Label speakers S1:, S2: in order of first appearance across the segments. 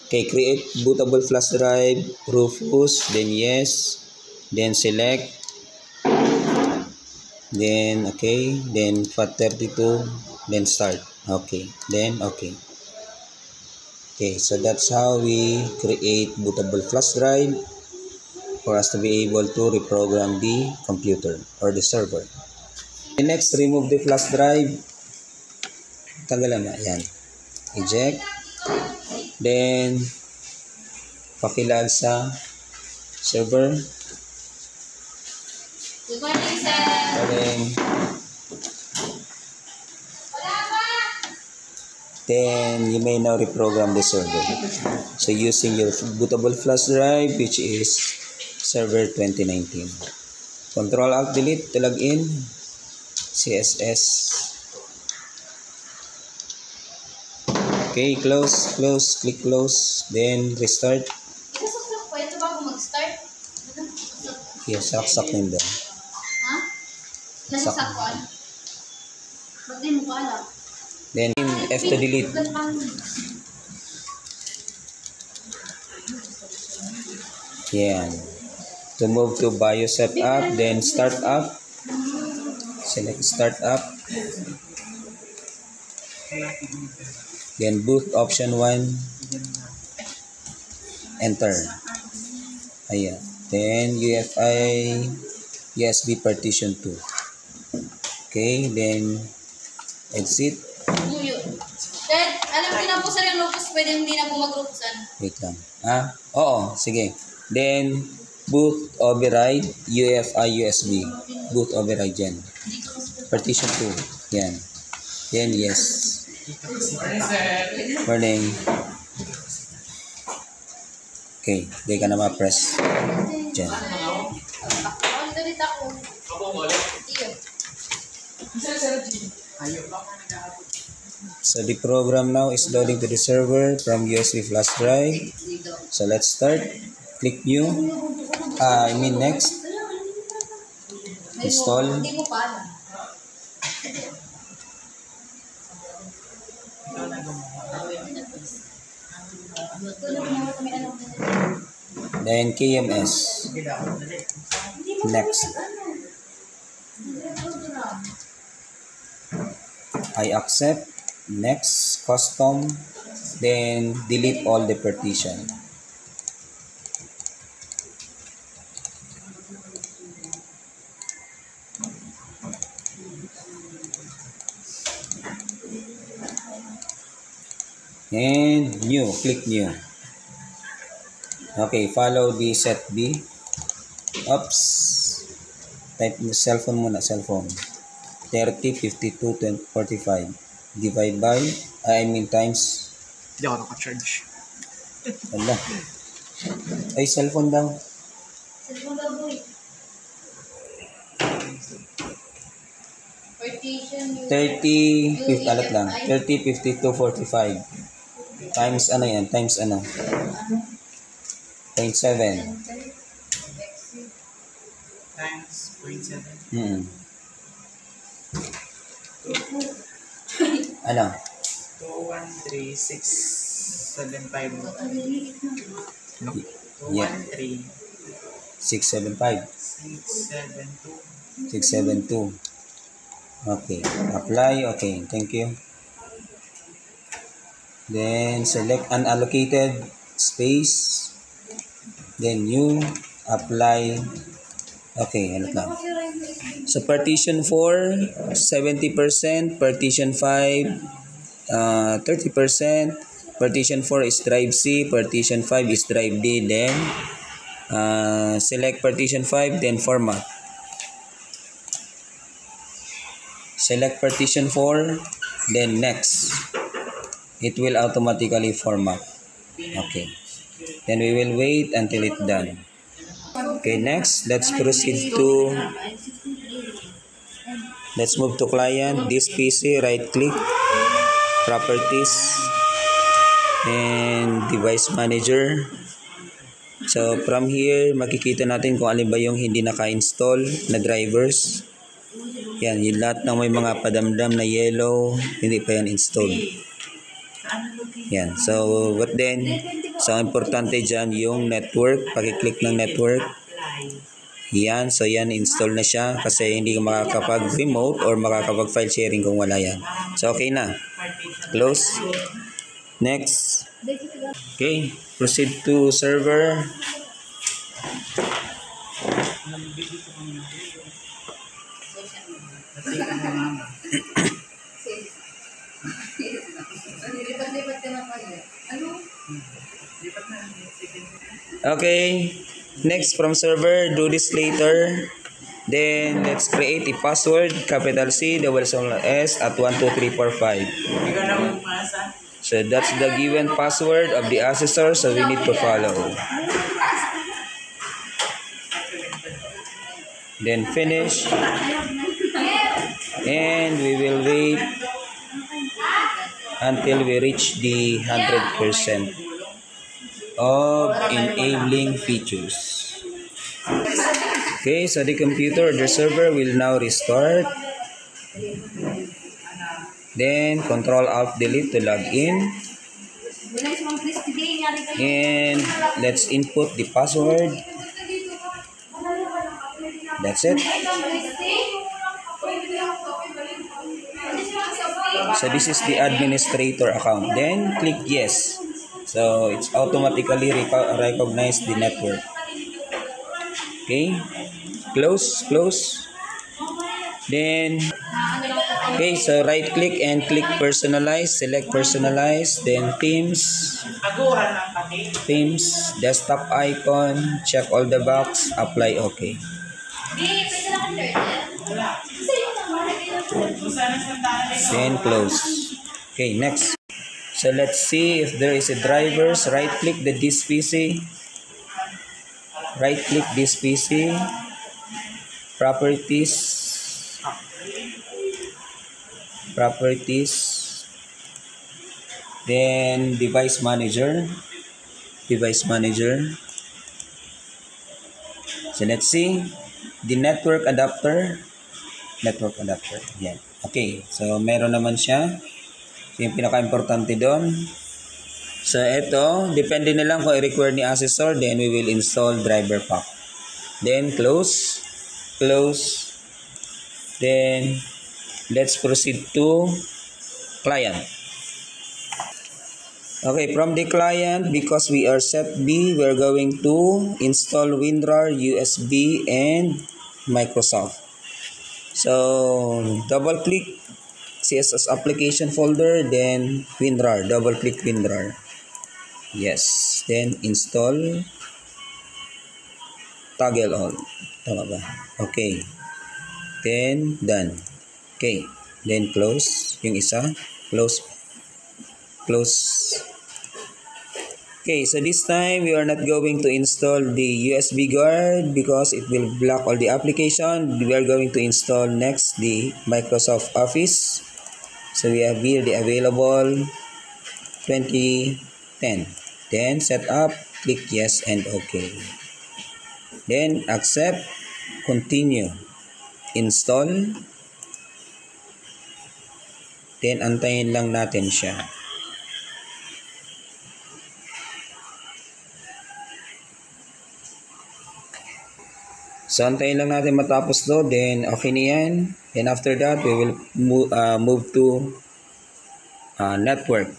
S1: Okay, create bootable flash drive, Rufus, then yes, then select, then okay, then FAT32, then start. Okay, then okay. Okay, so that's how we create bootable flash drive for us to be able to reprogram the computer or the server. And next, remove the flash drive. Tanggalan mo, yan. Eject. Then, pakilag sa server.
S2: Good morning, sir.
S1: Then you may now reprogram the server. So using your bootable flash drive, which is server 2019. Control Alt Delete to log in. CSS. Okay, close, click close, then restart.
S2: Pwede ba ako mag-start?
S1: Yes, saksak nyo doon.
S2: Ha? Nasasakon? Ba't di mo ko alam?
S1: Then F to delete. Yan. To move to BIOS setup, then start up. Select start up. Then boot option 1. Enter. Ayan. Then UEFI USB partition 2. Okay, then exit.
S2: Dad, alam ko na po sir yung locus, pwede hindi na po mag-locusan.
S1: Wait lang. Oo, sige. Then boot override UEFI USB. Boot override yan. Partition 2. Yan. Then yes. Morning. Okay, di ka na ma-press. Diyan.
S2: Ulit ako.
S1: So the program now is loading to the server from USB flash drive. So let's start. Click new. Next. Install.
S2: Hindi ko pa alam.
S1: Then KMS. Next. I accept. Next. Custom. Then delete all the partition. And new. Click new. Okay, follow the set B. Oops. Type mo cellphone muna, cellphone. 30, 52, 20, 45. Divide by, times.
S3: Hindi ako naka-charge.
S1: Wala. Ay, cellphone daw.
S2: Cellphone daw boy. Partition
S1: 30, 50, alat lang. 30, 52, 45. Times ano yan? Times ano? 0.7.
S3: Times 0.7.
S1: Ano?
S3: 213,675. No?
S1: Yeah. 675. 672. Okay. Apply. Okay. Thank you. Then select unallocated space. Then new. Apply. Okay. Ano lang. So partition 4, 70%. Partition 5, 30%. Partition 4 is drive C. Partition 5 is drive D. Then select partition 5. Then format. Select partition 4, then next. It will automatically format. Okay. Then we will wait until it's done. Okay, next, let's proceed to, let's move to client, this PC, right click, properties, and device manager. So from here, makikita natin kung alin ba yung hindi naka-install na drivers. Yan, yung lahat ng may mga padamdam na yellow, hindi pa yan installed. Yan, so what then, So, importante dyan yung network. Pag-click ng network. Yan. So, yan. Install na siya kasi hindi ka makakapag-remote or makakapag-file sharing kung wala yan. So, okay na. Close. Next. Okay. Proceed to server.
S2: Lipat-lipat ka na pa yun. Ano?
S1: Okay. Next from server, do this later. Then let's create a password, capital C, double small S at 12345. So that's the given password of the assessor, so we need to follow. Then finish. And we will wait until we reach the 100% of enabling features. Okay, so the computer or the server will now restart. Then Control Alt Delete to log in. And let's input the password. That's it. So this is the administrator account. Then click yes. So it's automatically recognize the network. Okay. Close. Then okay, so right click and click personalize. Select personalize. Then themes, desktop icon. Check all the box. Apply okay. Then close. Okay, next. So let's see if there is a drivers. Right click this PC. Right click this PC. Properties. Then device manager. So let's see the network adapter. Yan. Okay, so meron naman siya. So, yung pinaka-importante doon. So ito, depende na lang kung i-require ni assessor, then we will install driver pack. Then close. Then let's proceed to client. Okay, from the client, because we are set B, we're going to install WinRAR, USB, and Microsoft. So double click CSS application folder, then WinRAR, double click WinRAR. Yes, then install, toggle all. Tama ba? Okay. Then done. Okay. Then close yung isa. Close. Okay, so this time we are not going to install the USB guard because it will block all the application. We are going to install next the Microsoft Office. So we have here the available 2010. Then set up, click yes and okay. Then accept, continue, install. Then antayin lang natin siya. So antayin lang natin matapos to, then okay na yan. Then after that, we will move to network.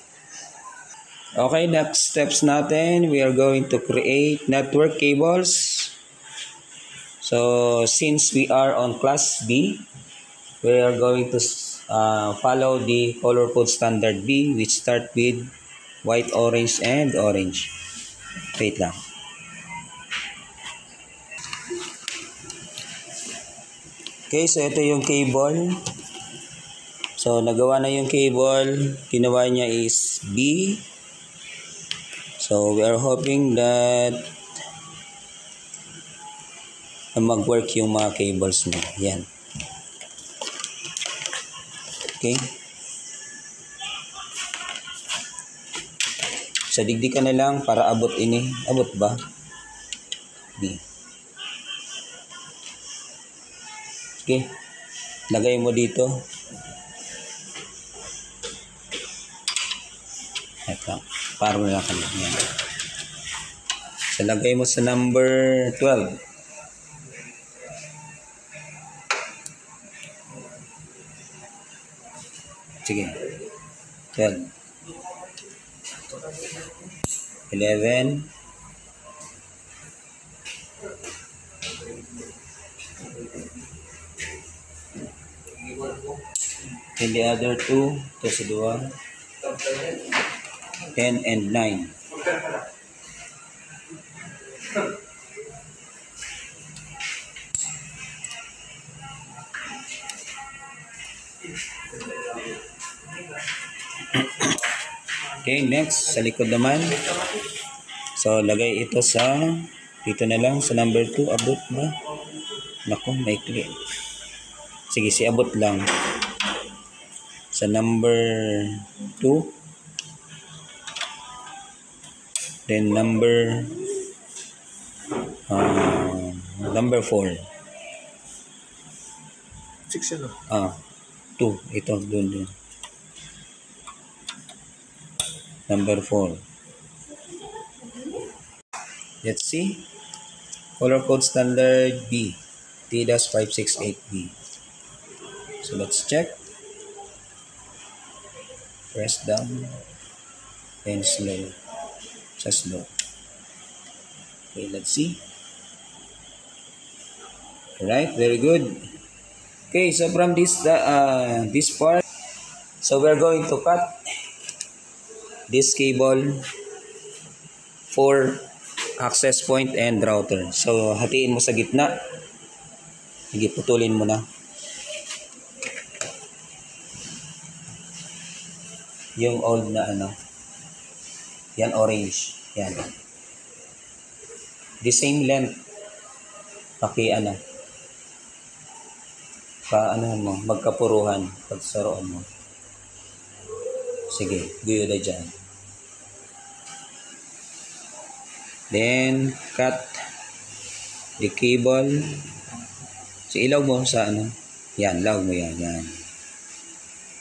S1: Okay, next steps natin, we are going to create network cables. So since we are on class B, we are going to follow the color code standard B, which start with white, orange, and orange. Wait lang. Okay, so ito yung cable. So nagawa na yung cable, ginawa niya is B. So we are hoping that mag-work yung mga cables mo. Yan. Okay. So digdi ka na lang para abot ini. Abot ba? B. Okay. Lagay mo dito. Ito. Para mo lang kami. Yan. So, lagay mo sa number 12. Sige. 12. 11. 10 the other 2. Ito sa 2. 10 and 9. Okay, next. Sa likod naman. So, lagay ito sa, dito na lang, sa number 2. Abot ba? Naku, maikli. Sige, si abot lang. Sa number 2. Then number 4.
S3: 6 ano?
S1: 2. Ito, dun. Number 4. Let's see. Color code standard B. T-568B. So let's check. Press down. Then slow. Just slow. Okay, let's see. Alright, very good. Okay, so from this part, so we're going to cut this cable for access point and router. So hatiin mo sa gitna. Sige, putulin mo na. Yung old na ano. Yan orange. Yan. The same length. Paanohan mo, magkapuruhan pagsaroon mo. Sige, guyo na dyan. Then, cut the cable. So, ilaw mo sa ano. Yan, law mo yan.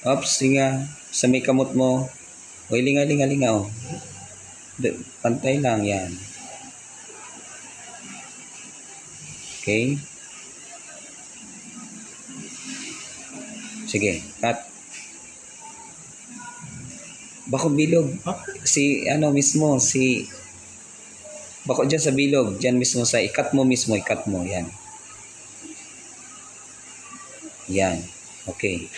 S1: Oops, nga. Sa may kamot mo. O, linga. Oh. Pantay lang, yan. Okay. Sige, cut. Bako bilog. Bako dyan sa bilog. Dyan mismo ikat mo, yan. Yan. Okay.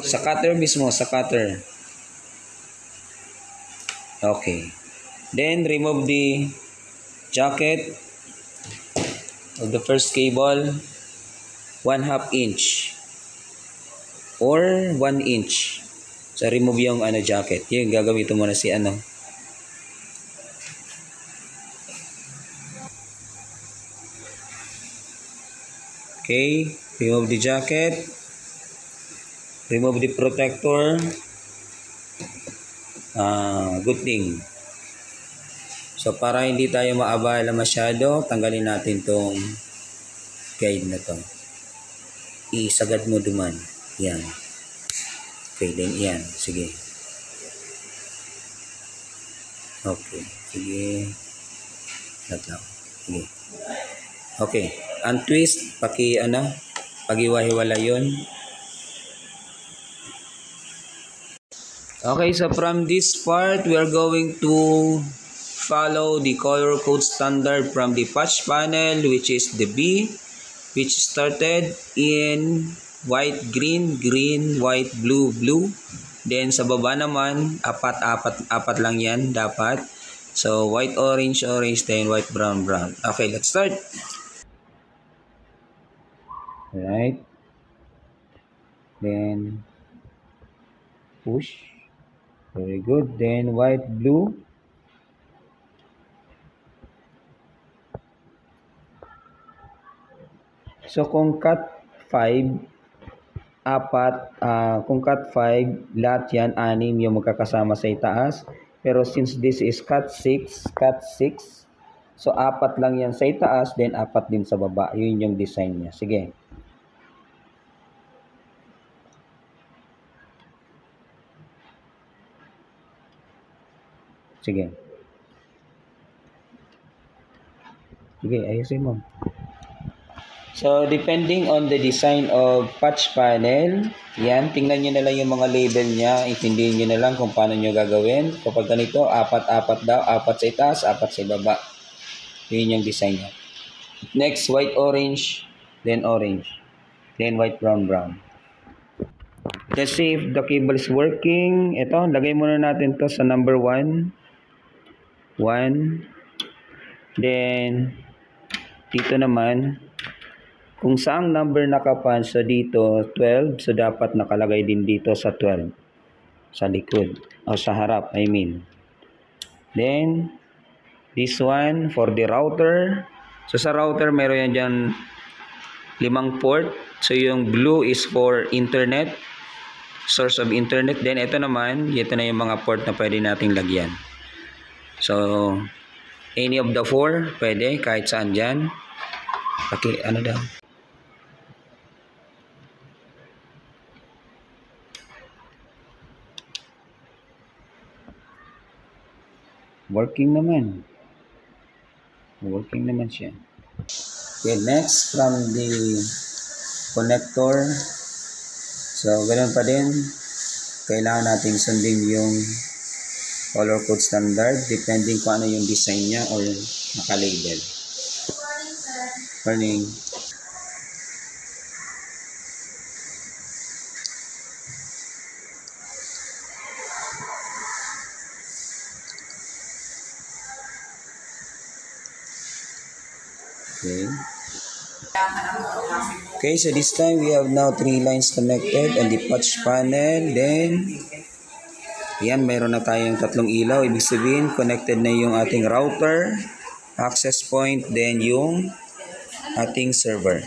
S1: Sa cutter mismo, Okay. Then, remove the jacket of the first cable 1/2 inch or 1 inch. So, remove yung jacket. Yung gagamitin mo na si Okay. Remove the jacket. Remove the protector. Good thing. So, para hindi tayo maabala masyado, tanggalin natin tong guide na to. Isagad mo duman. Yan. Okay, then yan. Sige. Okay. Sige. Tatlaw. Sige. Okay. Untwist. Pagiwa-hiwala yun. Okay, so from this part, we are going to follow the color code standard from the patch panel, which is the B, which started in white, green, white, blue. Then sa baba naman, apat lang yan dapat. So white, orange, then white, brown. Okay, let's start. Alright. Then push. Very good. Then white, blue. So kung cut 5, lahat yan, 6 yung magkakasama sa itaas. Pero since this is cut 6, so 4 lang yan sa itaas, then 4 din sa baba. Yun yung design niya. Sige. Sige. Sige, ayusin mo. So, depending on the design of patch panel, yan, tingnan nyo na lang yung mga label niya, intindihin nyo na lang kung paano nyo gagawin. Kapag ganito, 4-4 daw, 4 sa itaas, 4 sa ibaba. Yun yung design niya. Next, white-orange, then orange, then white-brown-brown. Let's see if the cable is working. Ito, lagay muna natin to sa number 1. 1. Then, dito naman, kung saang number nakapunch, so dito 12, so dapat nakalagay din dito sa 12. Sa likod, o sa harap, I mean. Then, this one for the router. So sa router, meron yan dyan 5 port. So yung blue is for internet, source of internet. Then ito naman, ito na yung mga port na pwede nating lagyan. So, any of the 4, pwede, kahit saan dyan. Okay, ano daw? Working naman. Working naman siya. Okay, next from the connector. So, ganoon pa din. Kailangan nating sundin yung color code standard depending kung ano yung design niya or naka-label. Morning. Okay. Okay, so this time we have now 3 lines connected on the patch panel. Then, yan, mayroon na tayong 3 ilaw. Ibig sabihin, connected na yung ating router, access point, then yung ating server.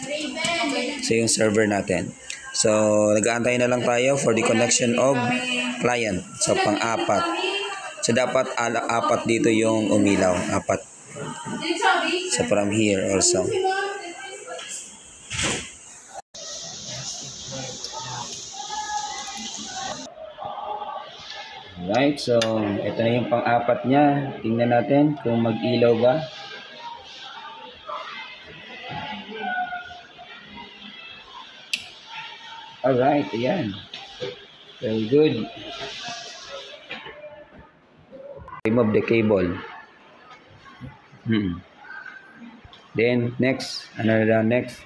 S1: So, yung server natin. So, nag-aantay na lang tayo for the connection of client. So, pang-4. So, dapat 4 dito yung umilaw. 4. So, from here also. Right, so ito na yung pang-4 niya. Tingnan natin kung mag-ilaw ba. Alright, ayan. Very good. Remove the cable. Then, next. Ano na next?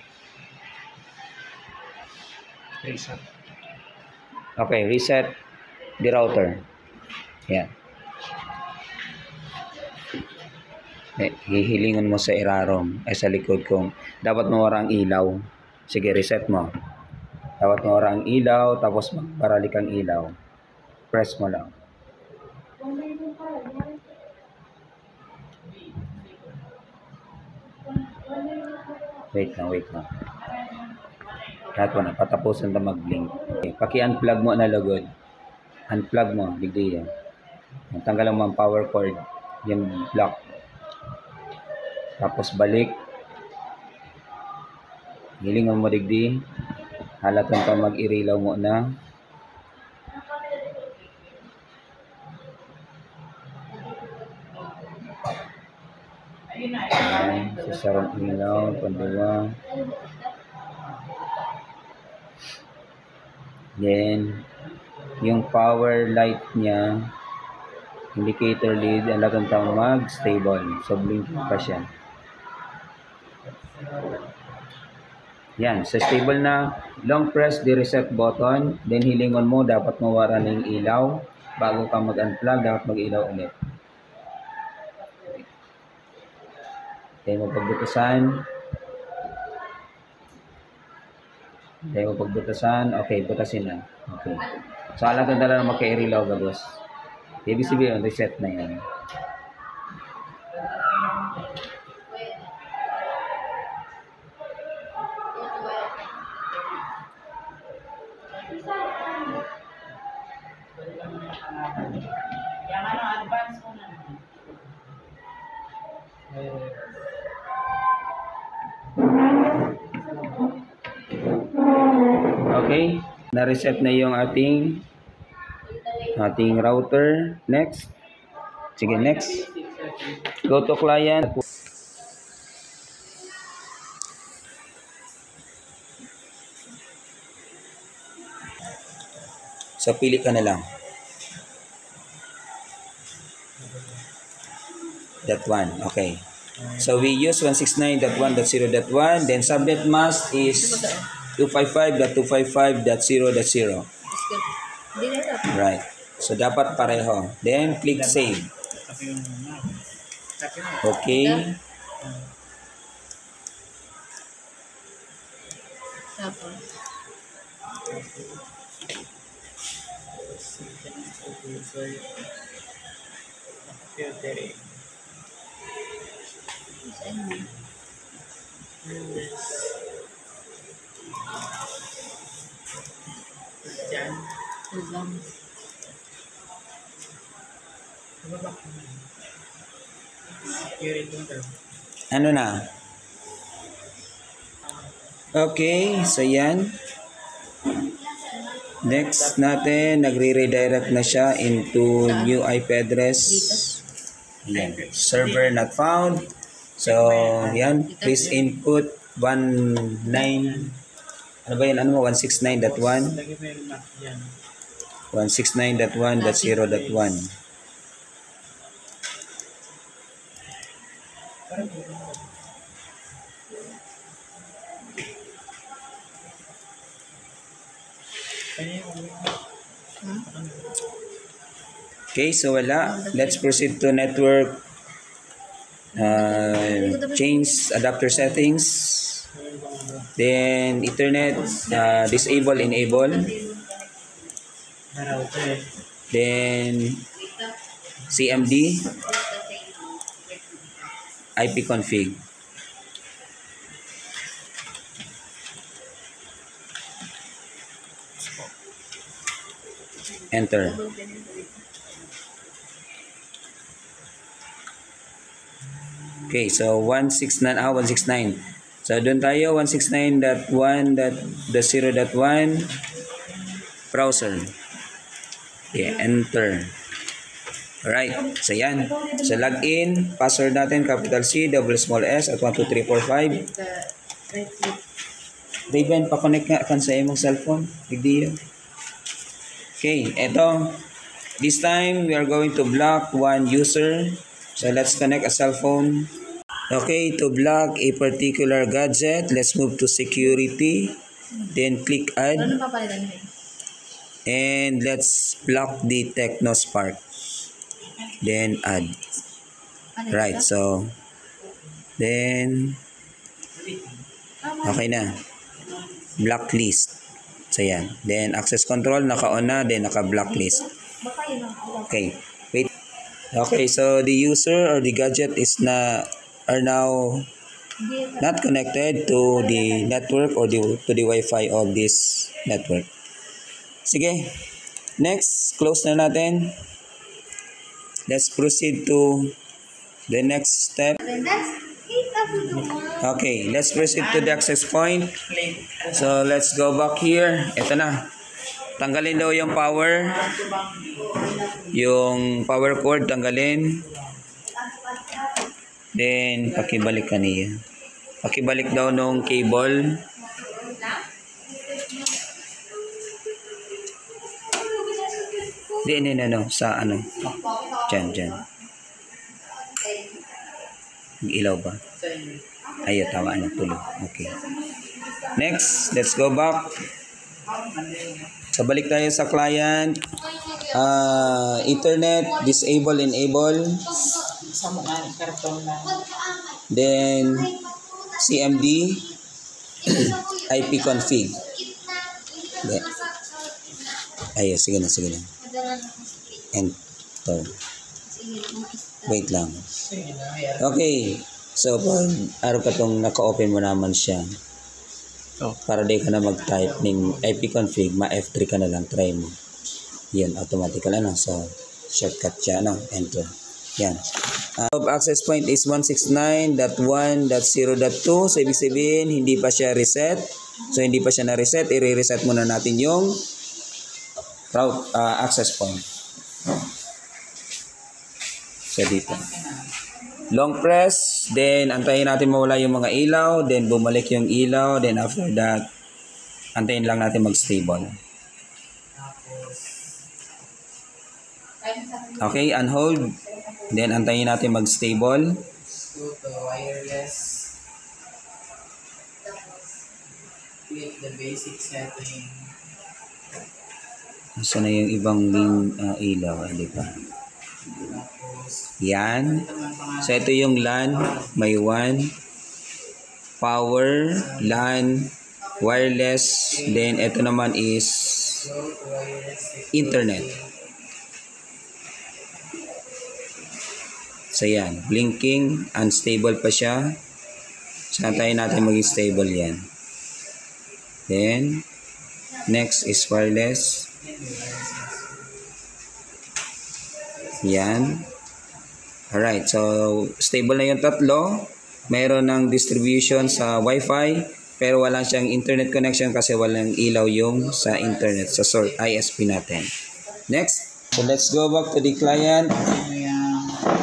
S3: Reset.
S1: Okay, reset the router. Yan. Hihilingan mo sa irarom ay sa likod kung dapat mawala ang ilaw. Sige, reset mo. Dapat mawala ang ilaw, tapos magparalik ang ilaw. Press mo lang. Wait lang. Lahat mo na, patapusan na mag-blink. Okay, paki-unplug mo na lugod. Unplug mo, digdi yan. Tanggalan mo ang power cord, yung block. Tapos balik. Hilingan mo digdi. Halatan pa mag-irilaw mo na. Ayan, sasarang ilaw, pandiwa. Then, yung power light niya, indicator lead, alagang tang mag-stable. So, blinking pa siya. Yan, sa stable na, long press the reset button, then hilingon mo, dapat mawara na yung ilaw. Bago ka mag-unplug, dapat mag-ilaw ulit. Tayo mo pagbutasan. Okay, butasin na. Okay. So, alagang dala na magka-irilaw gabos. Ibig sabihin, reset na yan.
S4: Advance mo na.
S1: Okay, na-reset na yung ating router. Next, Sige, next. Go to client. So, pili ka na lang. That one. Okay. So, we use 169.1.0.1. Then, subnet mask is 255.255.0.0. Right. So, dapat pareho. Then, click save. Okay. Ano na? Okay, so yan. Next natin, nagre-redirect na siya into new IP address. Yan. Server not found. So, yan. Please input 19. Ano ba yan? Ano mo? 169.1. 169.1.0.1. Okay, so wala. Let's proceed to network. Change adapter settings. Then Ethernet, disable, enable. Then CMD, IP config. Enter. Okay, so 169. So doon tayo 169.1.0.1 browser. Okay, enter. Alright, so yan. So login, password natin capital C, double small s at 12345. Raven, pa-connect nga kan sa imong cellphone. Big deal. Okay, eto. This time we are going to block one user. So let's connect a cell phone. Okay, to block a particular gadget, let's move to security. Then click add. And let's block the TechnoSpark. Then add. Right, so then okay na. Blacklist. So yan. Then access control naka-on na, then naka-blacklist. Okay. Wait. Okay, so the user or the gadget is are now not connected to the network or to the Wi-Fi of this network. Sige. Next, close na natin. Let's proceed to the next step. Okay, let's proceed to the access point. So let's go back here. Ito na. Tanggalin daw yung power. Yung power cord, tanggalin. Then, pakibalik ka niya. Pakibalik daw nung cable. Hindi, no. Sa ano? Diyan. Ilaw ba? Ayaw, tawa na tulo. Okay. Next, let's go back. So, balik tayo sa client. Ethernet, disable, enable. Then, CMD, IP config. Ayaw, sige na. Enter. Wait lang. Okay. So, pag araw ka itong naka-open mo naman siya. Para di ka na mag-type ng IP config, ma-F3 ka na lang, try mo. Yan, automatically so shortcut siya, enter. Yan. Access point is 169.1.0.2. So, ibig sabihin, hindi pa siya reset. So, hindi pa siya na-reset. I-reset muna natin yung route access point. So dito. Long press, then antayin natin mawala yung mga ilaw, then bumalik yung ilaw, then after that, antayin lang natin mag-stable. Okay, unhold. Then antayin natin mag-stable.
S3: Let's go to wireless. Click the basic setting.
S1: Saan na yung ibang ilaw? Hindi pa.
S3: Tapos,
S1: Yan. So ito yung LAN. May WAN. Power. LAN. Wireless. Then ito naman is
S3: go to wireless.
S1: internet. So yan, blinking, unstable pa siya. So antayin natin maging stable yan. Then, next is wireless. Yan. Alright, so stable na yung tatlo. Mayroon ng distribution sa Wi-Fi, pero wala siyang internet connection kasi walang ilaw yung sa internet, sa source ISP natin. Next, so let's go back to the client.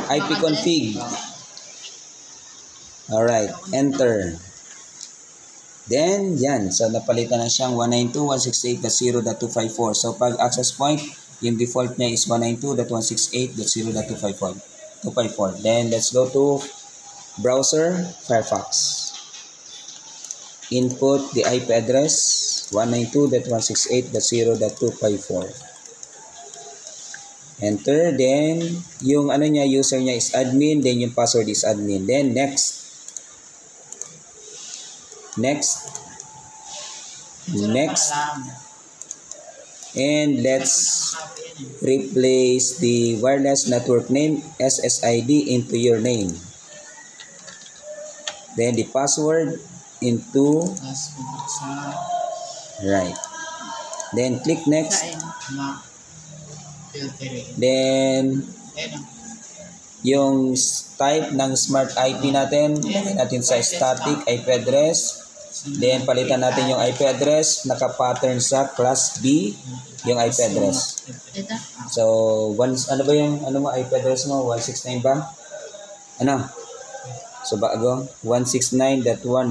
S1: IP config. Alright, enter. Then, yan. So, napalitan na siyang 192.168.0.254. So, pag access point, yung default niya is 192.168.0.254. Then, let's go to browser, Firefox. Input the IP address, 192.168.0.254. Enter, then yung ano niya, user niya is admin, then yung password is admin. Then next. And let's replace the wireless network name SSID into your name. Then the password into right. Then click next. Then yung type ng smart IP natin, lagyan natin sa static IP address. Then palitan natin yung IP address, naka-pattern sa class B yung IP address. So, ano ba yung IP address mo? 169 ba? Ano? So bago, 169.1.0.2.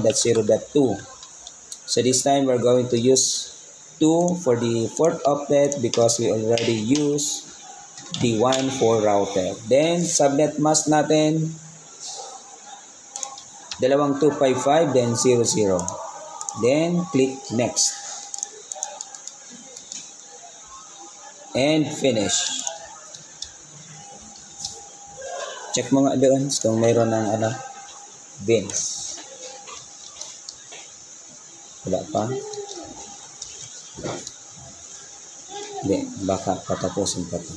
S1: So this time we're going to use 2 for the fourth octet because we already use the 1 for router. Then subnet mask natin 2255 then 00. Then click next and finish. Check mo nga doon kung mayroon ng bins. Wala pa. Hindi, baka patapusin pa ito.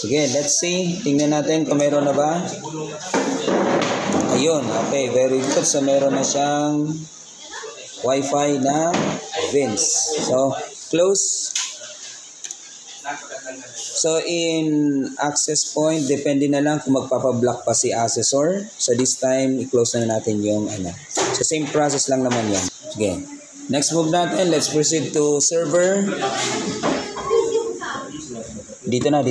S1: Sige, let's see. Tingnan natin kung meron na ba. Ayun, okay, very good. So, meron na siyang Wi-Fi na VINs. So, close. So, in access point, depende na lang kung magpapablock pa si assessor. So, this time, i-close na natin yung So, same process lang naman yan. Sige. Next move natin, let's proceed to server. Dito na.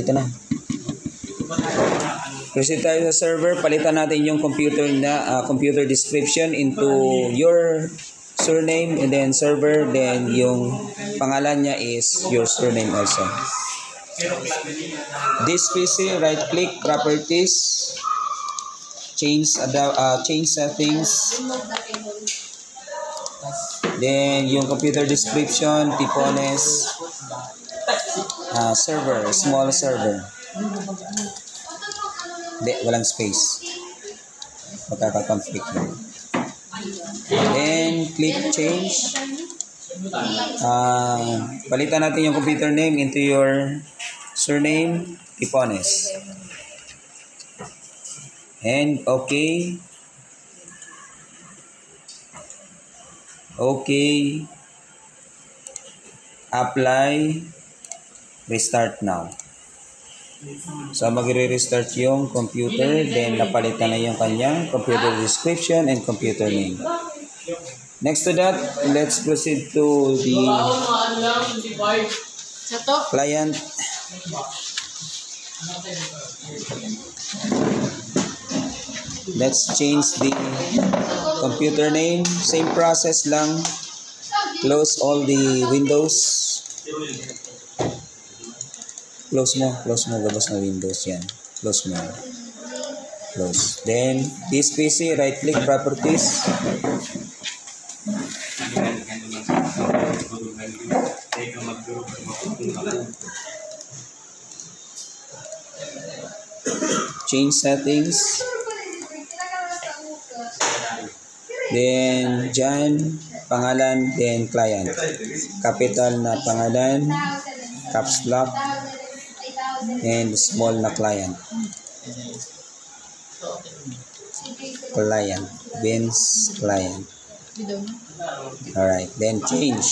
S1: Proceed tayo sa server. Palitan natin yung computer description into your surname and then server. Then, yung pangalan niya is your surname also. This PC, right click, properties, change settings, then yung computer description, Tipones, server, small server. Hindi, walang space. Magkaka-conflict yun. Then click change. Palitan natin yung computer name into your surname, Tipones. And okay. Okay. Apply. Restart now. So magre-restart yung computer, then napalitan na yung kanyang computer description and computer name. Next to that, let's proceed to the
S2: Sa to.
S1: client. Let's change the computer name. Same process lang. Close all the windows. Close mo, gabas na windows yan. Close mo. Close. Then, this PC, right click, properties. Change settings. Then, dyan, pangalan, then client. Capital na pangalan, caps lock, and small na client. Client, Vince client. Alright, then change.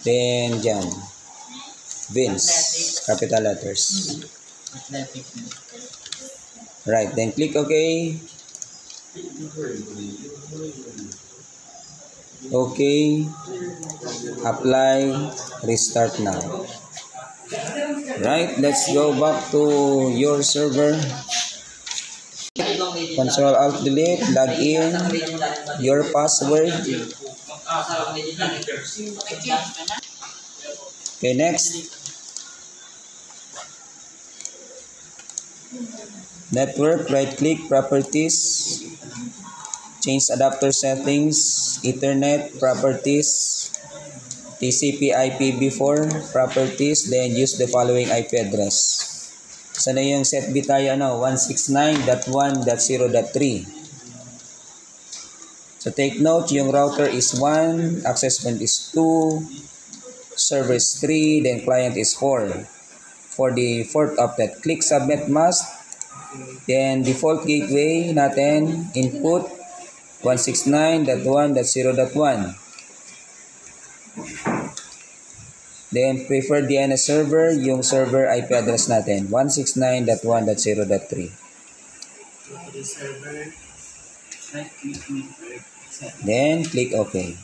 S1: Then, dyan, Vince, capital letters. Right, then click OK. Okay. Apply. Restart now. Right, let's go back to your server. Control Alt Delete. Log in. Your password. Okay, next. Network, right click, properties, change adapter settings, Ethernet, properties, TCP IPv4, properties, then use the following IP address. Sana yung set bit tayo, 169.1.0.3. So take note, yung router is 1, access point is 2, server is 3, then client is 4. For the fourth optet, click submit must. Then default gateway natin, input 169.1.0.1. Then preferred DNS server, yung server IP address natin, 169.1.0.3. Then click OK.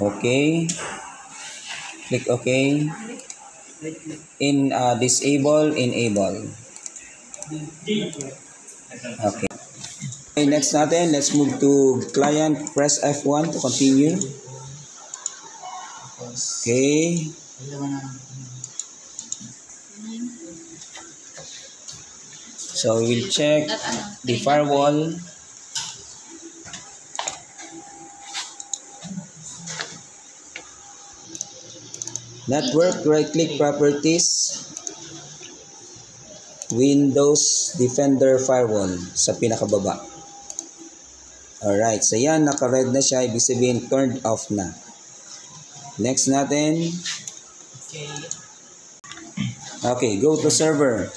S1: Okay. Click OK. In disable, enable. Okay. Okay, next natin, let's move to client. Press F1 to continue. Okay. So we'll check the firewall. Network, right-click properties, Windows Defender Firewall sa pinakababa. Alright, so yan, naka-red na siya, ibig sabihin turned off na. Next natin. Okay, go to server.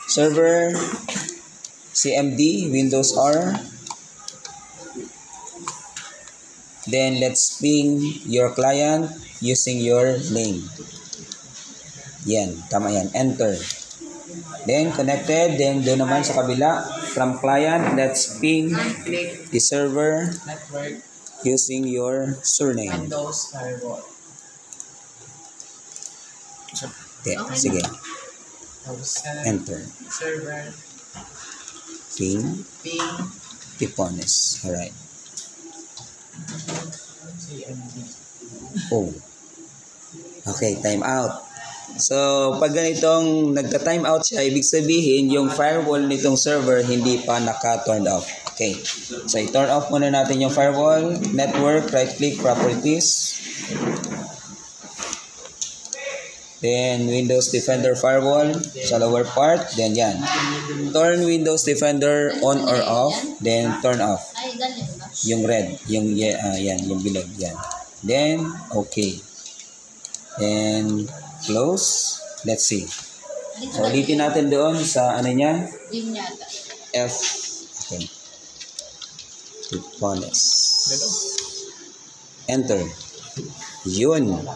S1: Server, CMD, Windows R. Then let's ping your client using your name. Yan, tama yan. Enter. Then connected. Then doon naman sa kabila, from client, let's ping the server
S3: Network,
S1: using your surname.
S3: Windows Firewall.
S1: Okay, sige. Enter.
S3: Server,
S1: Ping
S3: ping,
S1: Tipones. Alright.
S3: CMD.
S1: Oh. Okay, time out. So, pag ganitong nagka-time out siya, ibig sabihin yung firewall nitong server hindi pa naka-turn off. Okay. So, i-turn off muna natin yung firewall. Network, right-click, properties. Then, Windows Defender Firewall sa lower part. Then, yan. Turn Windows Defender on or off. Then, turn off.
S2: Ay, ganyan ba?
S1: Yung red. Yung, yan, yung bilog. Yan. Then, okay. Then, close. Let's see. So, ulitin natin doon sa ano niya.
S2: Yun yata.
S1: F. Okay. Tipones. Enter. Yun.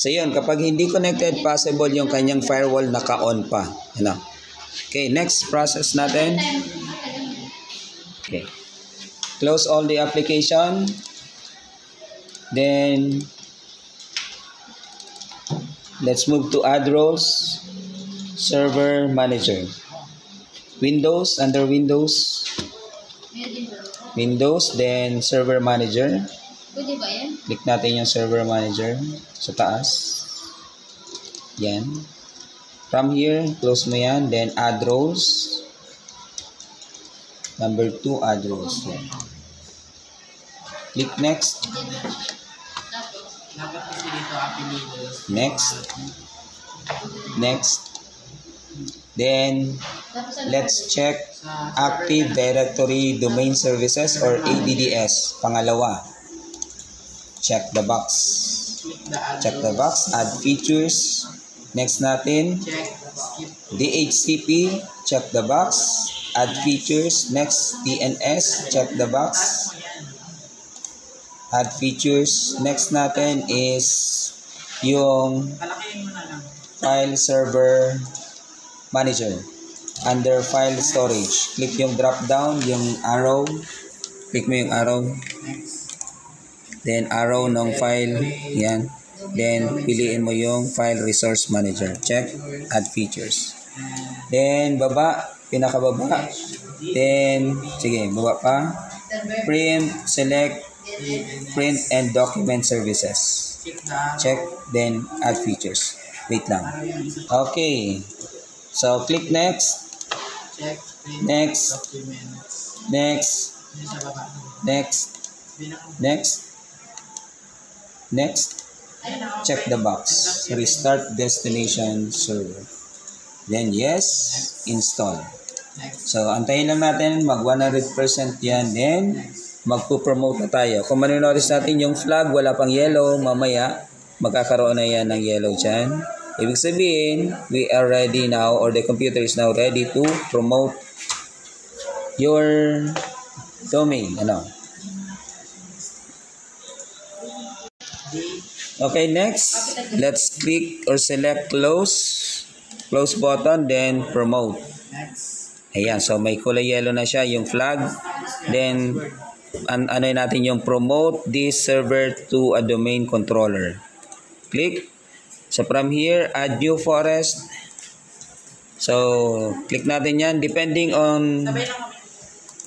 S1: So, yun. Kapag hindi connected, possible yung kanyang firewall naka-on pa. Ano? Okay, next process natin. Okay. Close all the application. Then, let's move to add roles. Server manager. Windows, under Windows. Windows, then server manager.
S2: Pwede ba yan?
S1: Click natin yung server manager sa taas. Yan. From here, close mo yan. Then add roles. Number 2, add roles. Yan. Click next.
S3: Dapat kasi dito apelidos.
S1: Next. Next. Then,
S2: Tapos ano?
S1: let's check Active Directory Domain Services or ADDS. Pangalawa. Check the box.
S3: Click the add
S1: Check the box. Add features. Next natin.
S3: Check, skip.
S1: DHCP. Check the box. Add features. Next, DNS. Check the box. Add features. Next natin is yung
S3: Palakihin mo na lang.
S1: File Server Manager. Under File Storage. Click yung drop down, yung arrow. Click mo yung arrow.
S3: Next.
S1: Then arrow ng file. Yan. Then piliin mo yung File Resource Manager. Check. Add features. Then baba. Pinakababa. Then, sige, baba pa. Print, select, print and document services.
S3: Check the arrow.
S1: Check, then add features. Wait lang. Okay. So, click next.
S3: Check, print,
S1: Next.
S3: documents.
S1: Next.
S3: Yun sa baba.
S1: Next. Next. Next. Check the box. Restart destination server. Then, yes. Install.
S3: Next.
S1: So, antayin lang natin. Mag 100% yan. Then, magpo-promote na tayo. Kung maninotice natin yung flag, wala pang yellow, mamaya, magkakaroon na yan ng yellow dyan. Ibig sabihin, we are ready now, or the computer is now ready to promote your domain. Ano? Okay, next, let's click or select close button, then promote.
S3: Next.
S1: Ayan, so may kulay yellow na siya, yung flag. Then, ano natin yung promote this server to a domain controller. Click. So, from here, add new forest. So, click natin yan. Depending on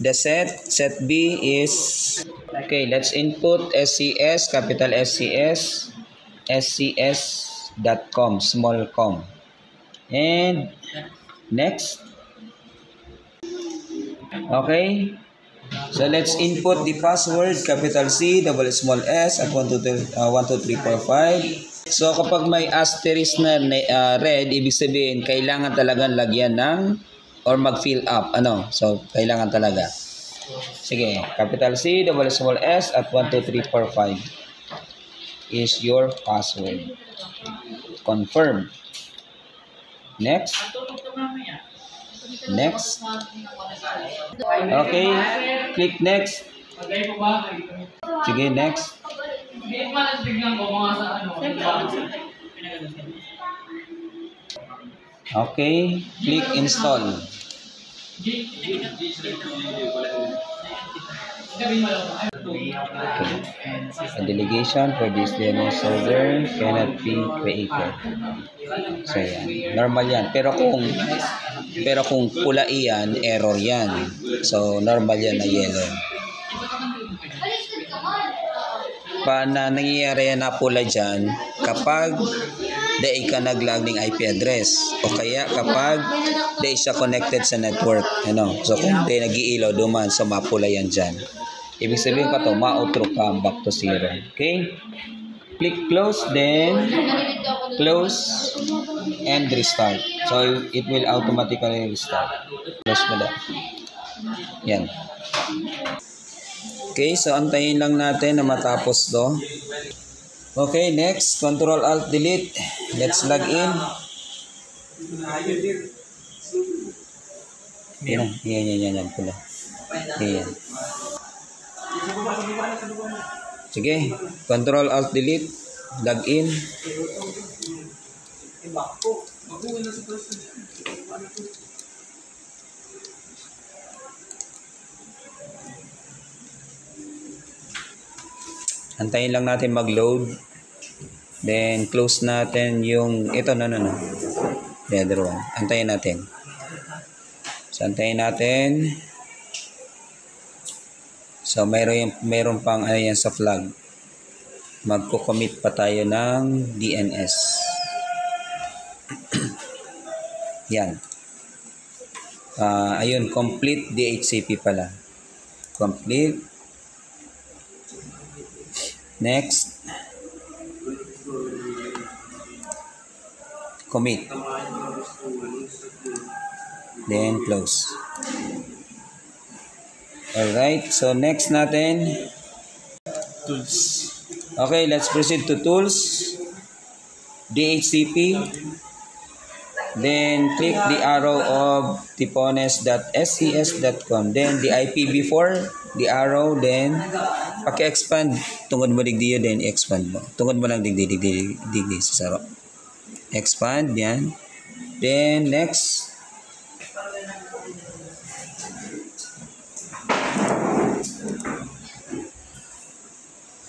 S1: the set B is, okay, let's input SCS, capital SCS, scs.com, small com. And, next. Okay. So let's input the password, capital C, double small s at 12345. So kapag may asterisk na red, ibig sabihin kailangan talagang lagyan ng or mag-fill up. Ano? So kailangan talaga. Sige, capital C, double small s at 12345 is your password. Confirm. Next. Next. Okay. Click next. Sige, next. Okay. Click install. Okay. A delegation for this DNS server cannot be created. So yan. Normal yan. Pero kung pula yan, error yan. So normal yan na yellow. Na nangyayari na pula dyan kapag di ka naglag ng IP address o kaya kapag di siya connected sa network. Ano? So kung di nag-iilaw duman, so mapula yan dyan. Ibig sabihin pa to, ma-outro ka back to 0. Okay? Click close, then close and restart. So it will automatically restart. Close mo na. Yan. Okay, so antayin lang natin na matapos to. Okay, next, Control Alt Delete. Let's log in. Yan pula. Yan. Sige, Control Alt Delete, log in. Antayin lang natin mag-load. Then, close natin yung, ito, no. The other one. Antayin natin. So, antayin natin. So, mayroon pang ano yan sa flag. Magko-commit pa tayo ng DNS. Yan. Ayun, complete DHCP pala. Complete. Next. Commit. Then close. Alright, so next natin.
S3: Tools.
S1: Okay, let's proceed to tools. DHCP. Then click the arrow of tipones.scs.com. Then the IPv4, the arrow, then paki-expand. Tungod mo digdiyo, then expand mo. Tungod mo lang digdi sa saro. Expand, yan. Then next.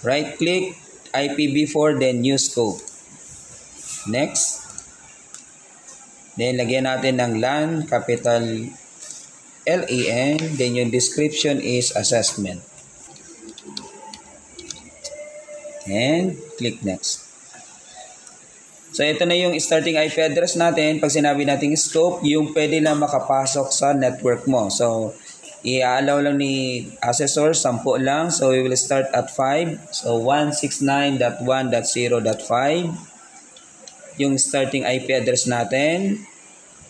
S1: Right click, IPv4, then new scope. Next. Then, lagyan natin ng LAN, capital LAN. Then, yung description is assessment. And, click next. So, ito na yung starting IP address natin. Pag sinabi natin scope, yung pwede lang makapasok sa network mo. So, i-allow lang ni assessor, 10 lang. So, we will start at 5. So, 169.1.0.5. Yung starting IP address natin.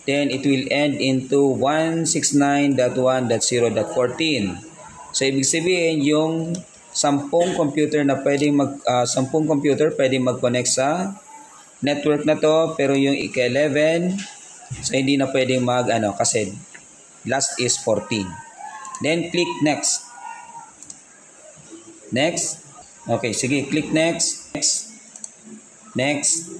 S1: Then, it will end into 169.1.0.14. So, ibig sabihin, yung 10 computer na pwedeng 10 computer pwedeng mag-connect sa network na to, pero yung ika-11, so hindi na pwedeng kasi last is 14. Then, click next. Next. Okay, sige, click next. Next.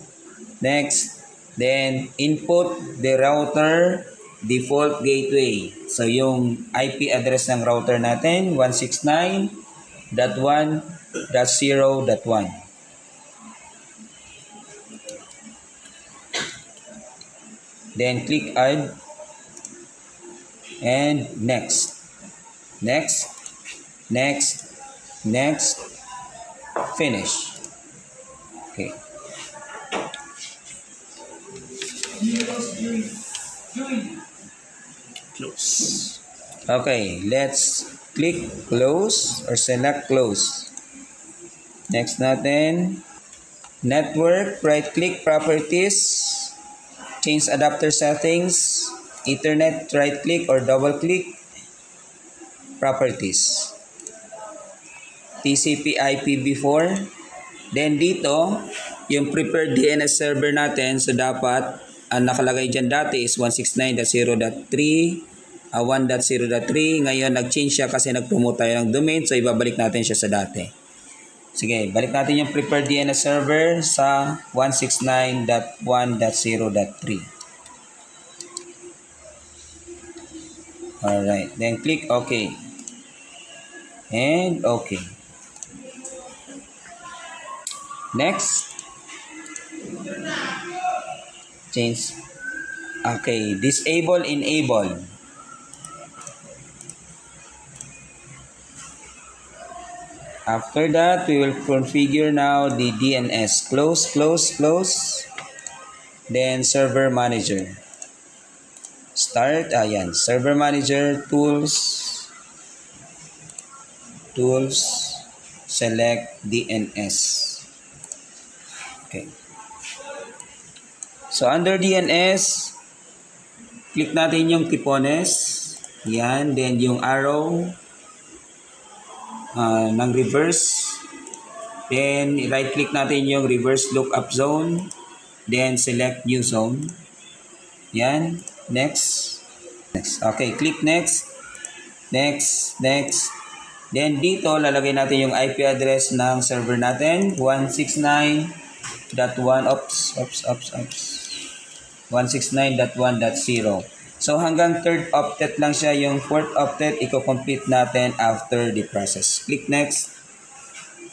S1: Then, input the router default gateway. So, yung IP address ng router natin, 169.1.0.1. Then, click add. And next. Finish. Okay.
S3: Close.
S1: Okay, let's click close or select close. Next natin, network, right click properties, change adapter settings, Ethernet, right click or double click, properties, TCP IPv4. Then dito, yung preferred DNS server natin, so dapat ang nakalagay dyan dati is 169.0.3, 1.0.3. Ngayon nag-change siya kasi nag-promote tayo ng domain, so ibabalik natin siya sa dati. Sige, balik natin yung preferred DNS server sa 169.1.0.3. Alright, then click OK. And OK. Next. Change. Okay, disable, enable. After that, we will configure now the DNS. Close. Then server manager. Start, ayan, server manager, tools, select DNS. Okay. So, under DNS, click natin yung tipones. Yan. Then, yung arrow ng reverse. Then, right-click natin yung reverse lookup zone. Then, select new zone. Yan. Next. Okay, click next. Next. Then, dito, lalagay natin yung IP address ng server natin. 169.1.0. So, hanggang third octet lang siya. Yung fourth octet, i-complete natin after the process. Click next.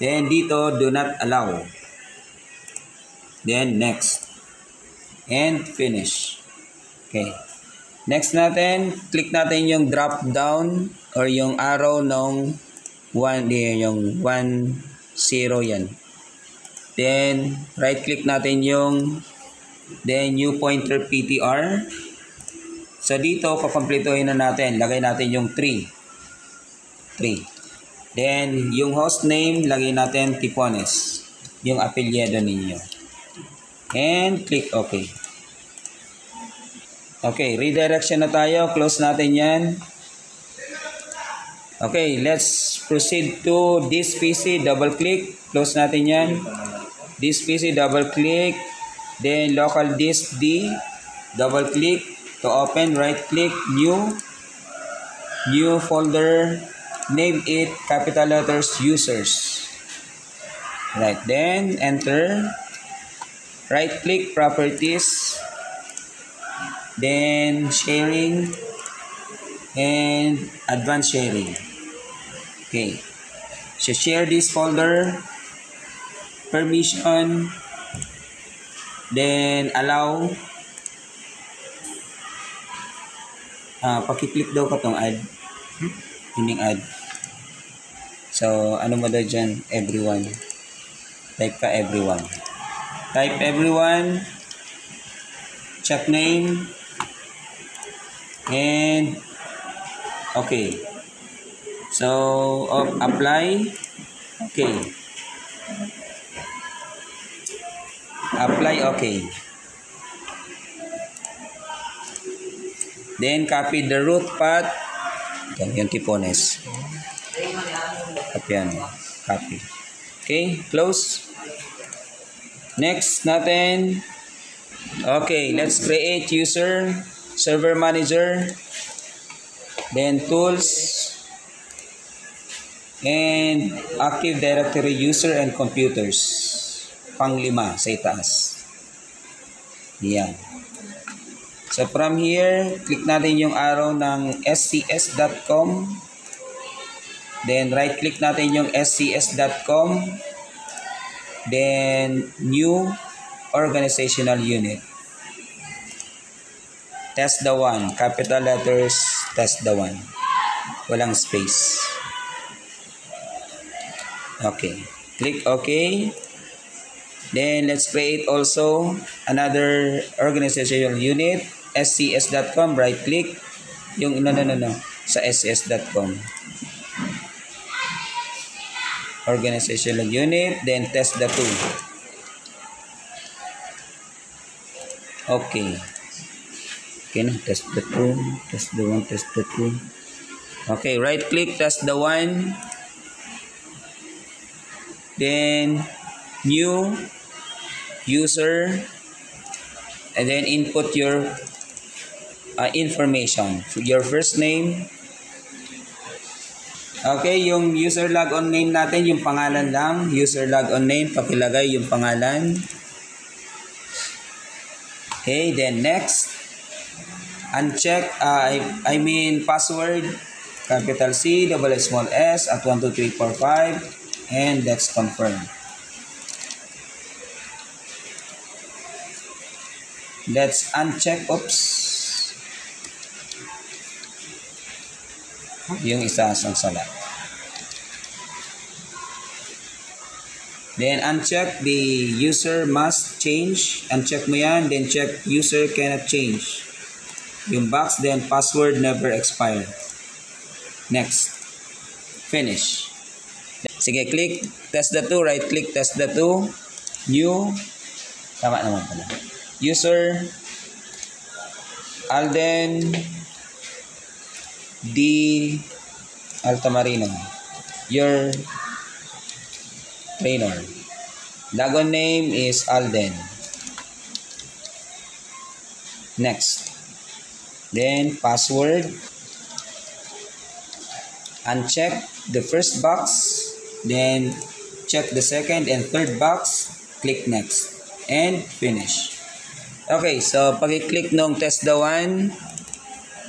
S1: Then dito, do not allow. Then next. And finish. Okay. Next natin, click natin yung drop down or yung arrow ng 1, yung 1, 0 yan. Then, right click natin yung new pointer PTR. So dito, kukumpletuhin na natin. Lagay natin yung 3. Then, yung host name, lagay natin Tipones. Yung apelyido ninyo. And click OK. Okay, redirection na tayo. Close natin yan. Okay, let's proceed to this PC. Double click. Close natin yan. This PC, double click. Then local disk D. Double click to open. Right click. New folder. Name it capital letters users. Right, then enter. Right click properties. Then sharing and advanced sharing. Okay, so share this folder. Permission, then allow. Pakiclick daw ka tong add. Hindi add. So, ano mo daw dyan? Everyone. Type ka everyone. Type everyone. Check name. And, okay. So, apply. Okay. Apply, okay. Then copy the root path. Yung Tipones. Copy yan. Copy. Okay, close. Next natin. Okay, let's create user, server manager, then tools, and Active Directory user and computers. Pang-5 sa itaas. Yan. So from here, click natin yung arrow ng scs.com. Then right click natin yung scs.com. Then new organizational unit. Test the one. Capital letters, test the one. Walang space. Okay. Click OK. Then let's create also another organizational unit, scs.com, right click, yung sa scs.com. Organizational unit, then test the two. Okay. Okay na, test the two, test the one, test the two. Okay, right click, test the one. Then new user, and then input your information, your first name. Okay, yung user logon name natin, yung pangalan lang, user logon name, pakilagay yung pangalan. Okay, then next, uncheck, password, capital C, double small s, at 1, 2, 3, 4, 5, and let's confirm. Let's uncheck, oops, yung isa sang sala. Then uncheck the user must change. Uncheck mo yan. Then check user cannot change. Yung box, then password never expire. Next. Finish. Sige, click. Test the two. Right click. Test the two. New. Tama naman pala. User Alden D. Altamarino, your trainer. Logon name is Alden. Next. Then password. Uncheck the first box. Then check the second and third box. Click next. And finish. Okay, so pag-click nung test the one,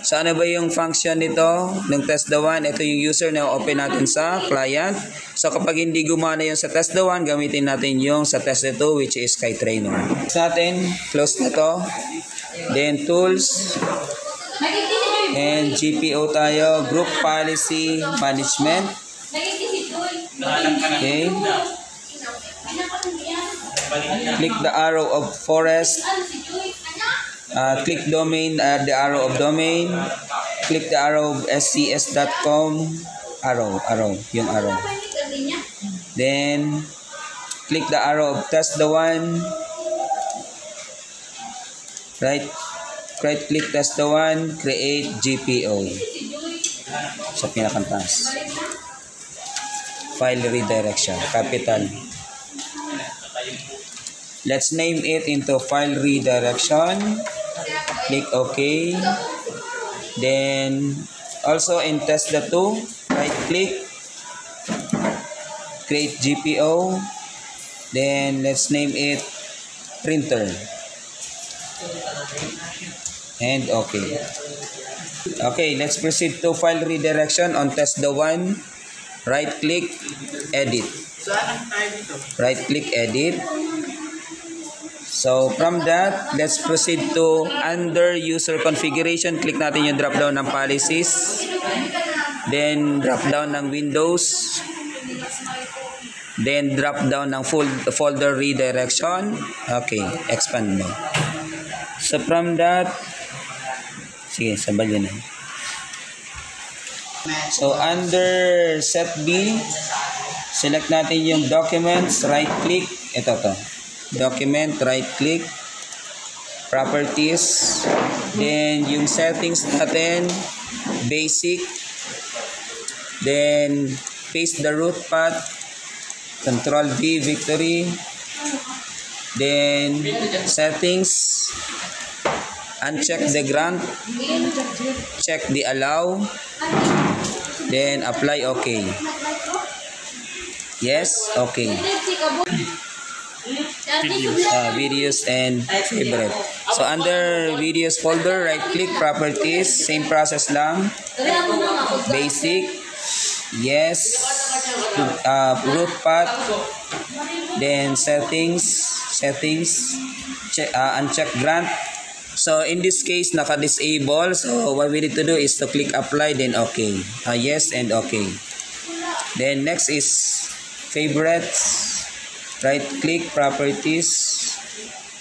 S1: So ano ba yung function nito ng test.1? Ito yung user na open natin sa client. So kapag hindi gumana yung sa test.1, gamitin natin yung sa test.2 which is SkyTrainer. Natin, close na to. Then tools. And GPO tayo, Group Policy Management. Okay. Click the arrow of forest. Click domain, the arrow of domain. Click the arrow of scs.com. Arrow, yung arrow. Then, click the arrow of test.1. Right click test.1, create GPO. Sa pinakantas. File redirection, capital. Let's name it into file redirection. Click OK. Then, also in test.2, right click, create GPO. Then, let's name it printer. And OK. Okay, let's proceed to file redirection on test.1. Right click, edit. Right click, edit. So from that, let's proceed to under user configuration. Click natin yung drop down ng policies. Then drop down ng Windows. Then drop down ng folder redirection. Okay, expand mo. So from that, sige, sabay yun na. So under set B, select natin yung documents, right click, ito to. Document, right click, properties, then yung settings natin, basic, then paste the root path, Control V, victory, then settings, uncheck the grant, check the allow, then apply OK. Yes, OK. Videos and favorite. So under videos folder, right click, properties, same process lang. Basic, yes, root path, then settings, check, uncheck grant. So in this case, naka-disable. So what we need to do is to click apply, then OK. Yes and OK. Then next is favorites. Right click, properties,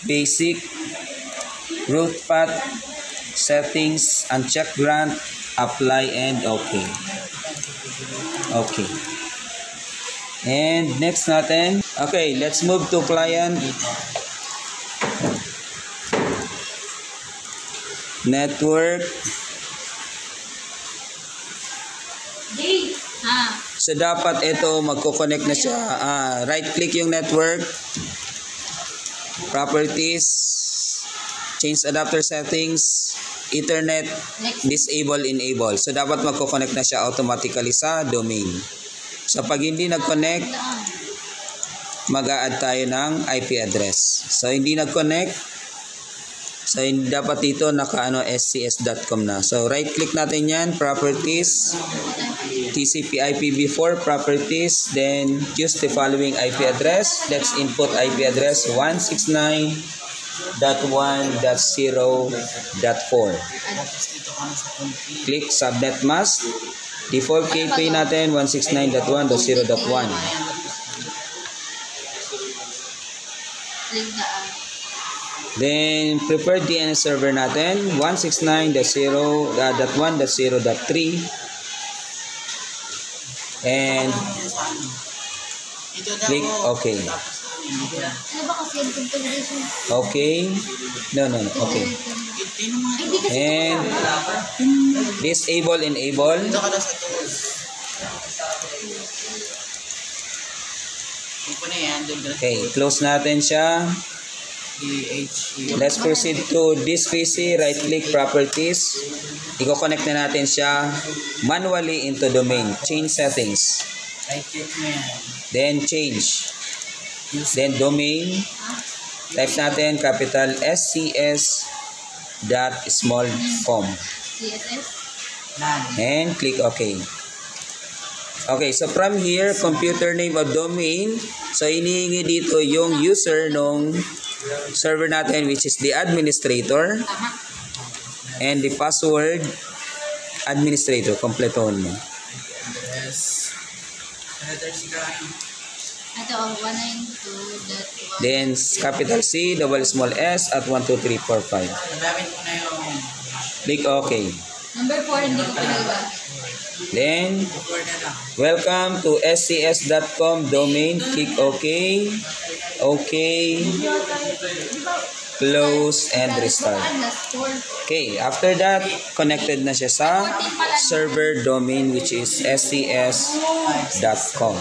S1: basic, root path, settings, uncheck grant, apply and OK. Okay. And next natin. Okay, let's move to client. Network. So dapat ito magko-connect na siya. Right click yung network. Properties. Change adapter settings. Ethernet. Disable, enable. So dapat magko-connect na siya automatically sa domain. So pag hindi nag-connect, mag-a-add tayo ng IP address. So hindi nag-connect, so dapat dito scs.com na. So right click natin yan, properties, TCP IPv4 properties, then use the following IP address. Let's input IP address 169.1.0.4. Click subnet mask. Default gateway natin 169.1.0.1. Then preferred DNS server natin 169.0.1.0.3. And click OK. Okay. No. Okay. And disable, enable. Okay, close natin siya. Let's proceed to this PC. Right click, properties. I-connect na natin siya manually into domain. Change settings. Then change. Then domain. Type natin capital SCS.small.com.
S2: CSS.
S1: And click OK. Okay, so from here, computer name of domain. So, inihingi dito yung user nung server natin, which is the administrator.
S2: Tama.
S1: And the password, administrator. Kompletoon mo.
S3: Yes.
S2: Ito, 192.1.
S1: Then, capital C, double small s, at 1, 2, 3, 4, 5.
S3: Nagamit ko na yung
S1: Click OK.
S2: Number 4, hindi ko pinagawa.
S1: Then,
S3: record na lang.
S1: welcome to scs.com domain. Click OK. OK. Close and restart. Okay, after that, connected na siya sa server domain which is scs.com.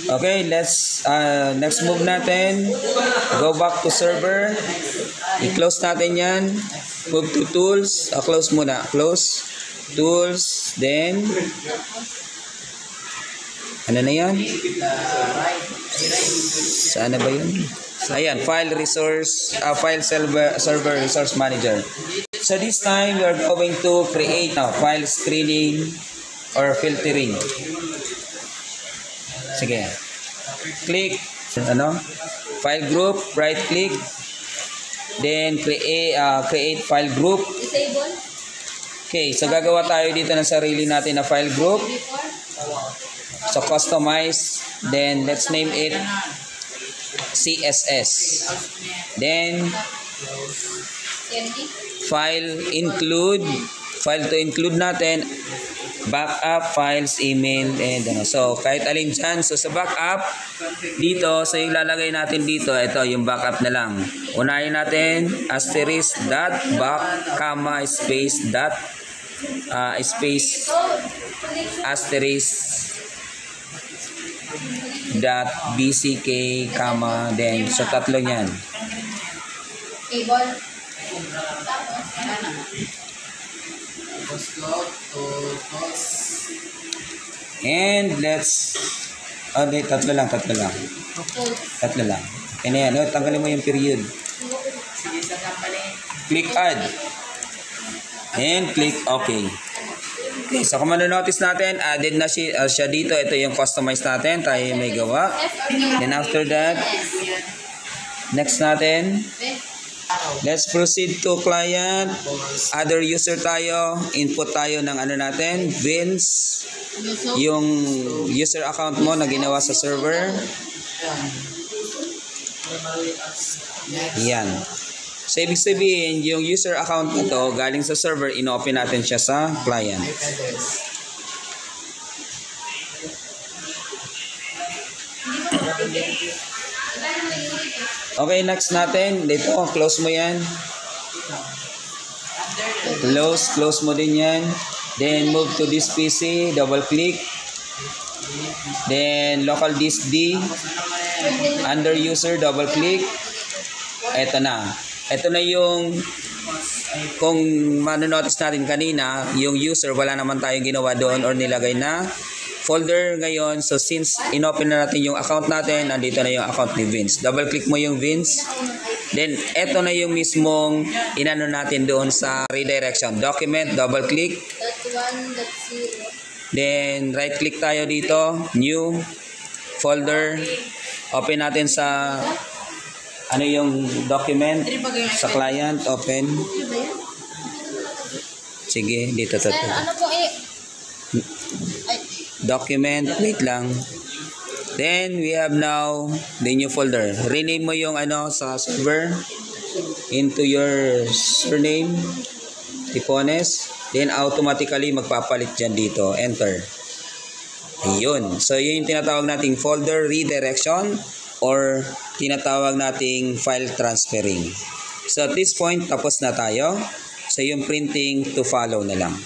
S1: Okay, let's next move natin. Go back to server. I-close natin yan. Move to tools. Close muna. Close. Tools. Then, ano na yan? Saan na ba yun? Ayan, file server resource manager. So this time we are going to create file screening or filtering. Sige. Click file group, right click. Then create file group.
S2: Disable.
S1: Okay, so gagawa tayo dito ng sarili natin na file group.
S2: Before.
S1: So customize, then let's name it CSS. Then
S2: CMD.
S1: file to include natin backup files, email, and so kahit alin dyan. So sa backup dito, so yung lalagay natin dito, ito yung backup na lang. Unahin natin asterisk dot back comma space dot space asterisk dot bck comma, then so tatlo yan.
S2: Table.
S3: Tapos go to tools.
S1: And let's tatlo lang. Tatlo lang. And yan, tanggalin mo yung period.
S3: Sige sa company.
S1: Click add. And click OK. Okay, so kung manonotice natin, added na siya dito. Ito yung customize natin. Tayo yung may gawa. Then after that, next natin, let's proceed to client. Other user tayo. Input tayo ng natin, Vince. Yung user account mo na ginawa sa server. Yan. So, ibig sabihin, yung user account na to, galing sa server, inopen natin siya sa client. Okay, next natin. Dito, close mo yan. Close mo din yan. Then, move to this PC, double click. Then, local disk D. Under user, double click. Ito na. Ito na yung, kung manonotice natin kanina, yung user, wala naman tayong ginawa doon or nilagay na folder ngayon. So, since inopen na natin yung account natin, nandito na yung account ni Vince. Double click mo yung Vince. Then, ito na yung mismong inano natin doon sa redirection. Document, double click. Then, right click tayo dito. New folder. Open natin sa yung document sa client. Open. Sige, dito.
S2: Ano po
S1: Document, wait lang. Then, we have now the new folder. Rename mo yung sa server into your surname, Tipones. Then, automatically magpapalit dyan dito. Enter. Ayun. So, yun yung tinatawag nating folder redirection or tinatawag nating file transferring. So, at this point, tapos na tayo. So, yung printing to follow na lang.